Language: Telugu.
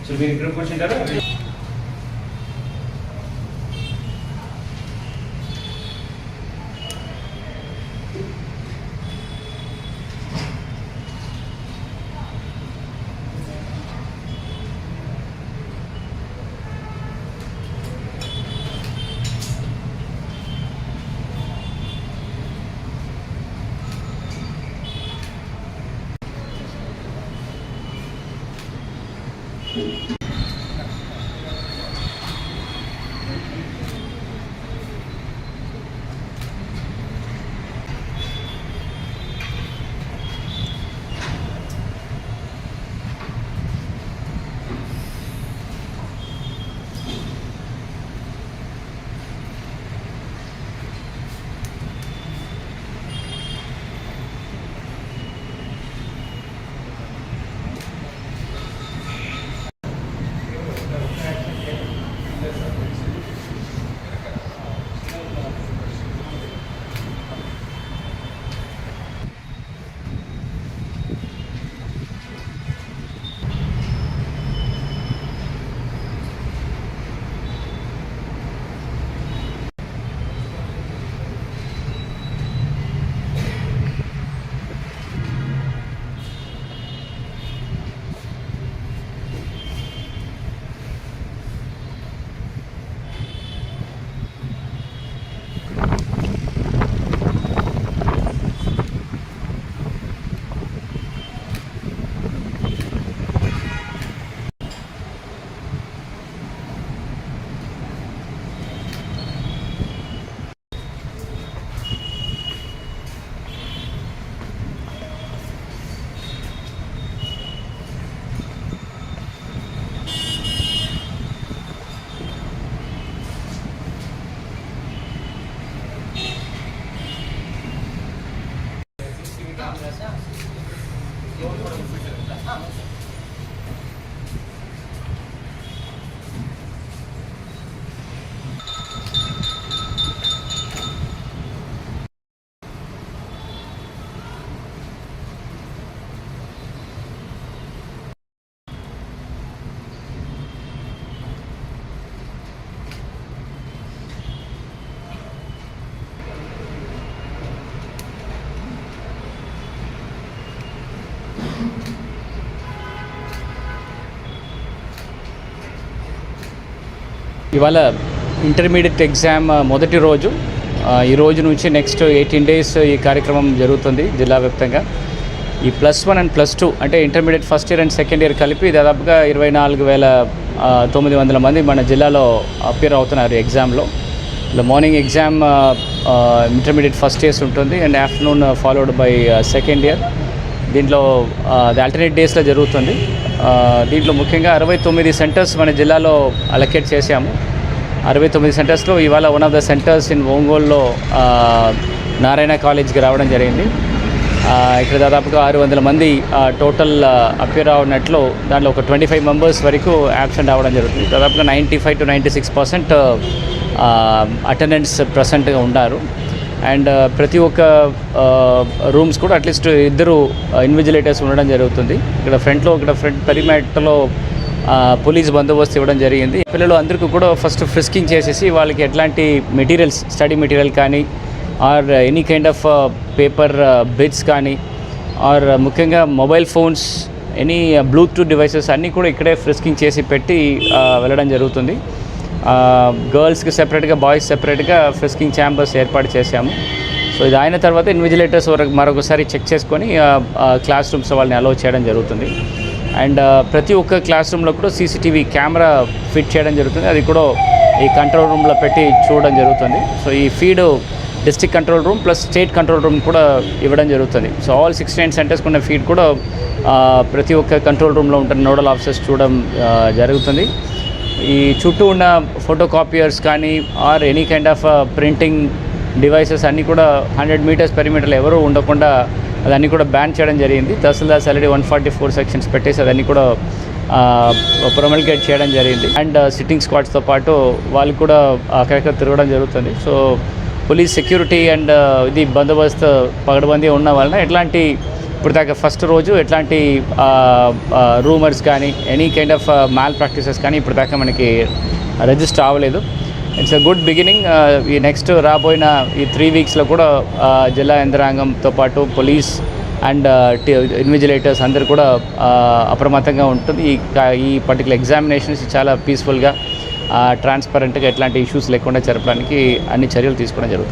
సో మీరు ఇక్కడ కూర్చుంటారా? ఇవాళ ఇంటర్మీడియట్ ఎగ్జామ్ మొదటి రోజు. ఈ రోజు నుంచి నెక్స్ట్ 18 days ఈ కార్యక్రమం జరుగుతుంది జిల్లా వ్యాప్తంగా. ఈ +1 అండ్ +2 అంటే intermediate first year and second year కలిపి దాదాపుగా 24,900 మంది మన జిల్లాలో అపియర్ అవుతున్నారు ఎగ్జామ్లో. ఇలా morning exam intermediate first years ఉంటుంది and afternoon followed by second year. దీంట్లో అది ఆల్టర్నేట్ డేస్లో జరుగుతుంది. దీంట్లో ముఖ్యంగా 69 సెంటర్స్ మన జిల్లాలో అలొకేట్ చేశాము. 69 సెంటర్స్లో ఇవాళ one of the centres in ఒంగోలులో నారాయణ కాలేజ్కి రావడం జరిగింది. ఇక్కడ దాదాపుగా 600 మంది టోటల్ అపియర్ అవునట్లు. దాంట్లో ఒక 25 మెంబర్స్ వరకు యాబ్సెంట్ అవ్వడం జరుగుతుంది. దాదాపుగా 95 to 96% అటెండెన్స్ ప్రజెంట్గా ఉన్నారు. అండ్ ప్రతి ఒక్క రూమ్స్ కూడా అట్లీస్ట్ 2 ఇన్విజిలేటర్స్ ఉండడం జరుగుతుంది. ఇక్కడ ఫ్రంట్ పెరిమీటర్లో పోలీస్ బందోబస్తు ఇవ్వడం జరిగింది. పిల్లలు అందరికీ కూడా ఫస్ట్ ఫ్రిస్కింగ్ చేసేసి వాళ్ళకి ఎట్లాంటి మెటీరియల్స్, స్టడీ మెటీరియల్ కానీ or any kind of paper bits కానీ ఆర్ ముఖ్యంగా mobile phones, any Bluetooth devices అన్నీ కూడా ఇక్కడే ఫ్రిస్కింగ్ చేసి పెట్టి వెళ్ళడం జరుగుతుంది. గర్ల్స్కి సెపరేట్గా, బాయ్స్ సెపరేట్గా ఫ్రిస్కింగ్ ఛాంబర్స్ ఏర్పాటు చేశాము. సో ఇది అయిన తర్వాత ఇన్విజిలేటర్స్ మరొకసారి చెక్ చేసుకొని క్లాస్ రూమ్స్ వాళ్ళని అలౌ చేయడం జరుగుతుంది. అండ్ ప్రతి ఒక్క క్లాస్ రూమ్లో కూడా సీసీటీవీ కెమెరా ఫిట్ చేయడం జరుగుతుంది. అది కూడా ఈ కంట్రోల్ రూమ్లో పెట్టి చూడడం జరుగుతుంది. సో ఈ feed district control room plus state control room కూడా ఇవ్వడం జరుగుతుంది. సో ఆల్ 69 సెంటర్స్కి ఉన్న ఫీడ్ కూడా ప్రతి ఒక్క కంట్రోల్ రూమ్లో ఉంటున్న నోడల్ ఆఫీసర్స్ చూడడం జరుగుతుంది. ఈ చుట్టూ ఉన్న ఫోటో కాపీయర్స్ కానీ or any kind of printing devices అన్నీ కూడా 100 meters పెరిమీటర్లు ఎవరూ ఉండకుండా అదన్నీ కూడా బ్యాన్ చేయడం జరిగింది. తహసీల్దార్స్ ఆల్రెడీ 144 సెక్షన్స్ పెట్టేసి అదన్నీ కూడా ప్రొమల్గేట్ చేయడం జరిగింది. అండ్ సిట్టింగ్ స్క్వాడ్స్తో పాటు వాళ్ళు కూడా అక్కడక్కడ తిరగడం జరుగుతుంది. సో పోలీస్ సెక్యూరిటీ అండ్ ఇది బందోబస్తు పగడబందీ ఉన్న వలన ఎట్లాంటి ఇప్పుడు దాకా ఫస్ట్ రోజు ఎట్లాంటి రూమర్స్ కానీ any kind of mall practices కానీ ఇప్పుడు దాకా మనకి రిజిస్టర్ అవ్వలేదు. It's a good beginning. ఈ నెక్స్ట్ రాబోయిన ఈ 3 వీక్స్లో కూడా జిల్లా యంత్రాంగంతో పాటు పోలీస్ అండ్ ఇన్విజిలేటర్స్ అందరూ కూడా అప్రమత్తంగా ఉంటుంది. ఈ పర్టికులర్ ఎగ్జామినేషన్స్ చాలా పీస్ఫుల్గా ట్రాన్స్పరెంట్గా ఎట్లాంటి ఇష్యూస్ లేకుండా జరపడానికి అన్ని చర్యలు తీసుకోవడం జరుగుతుంది.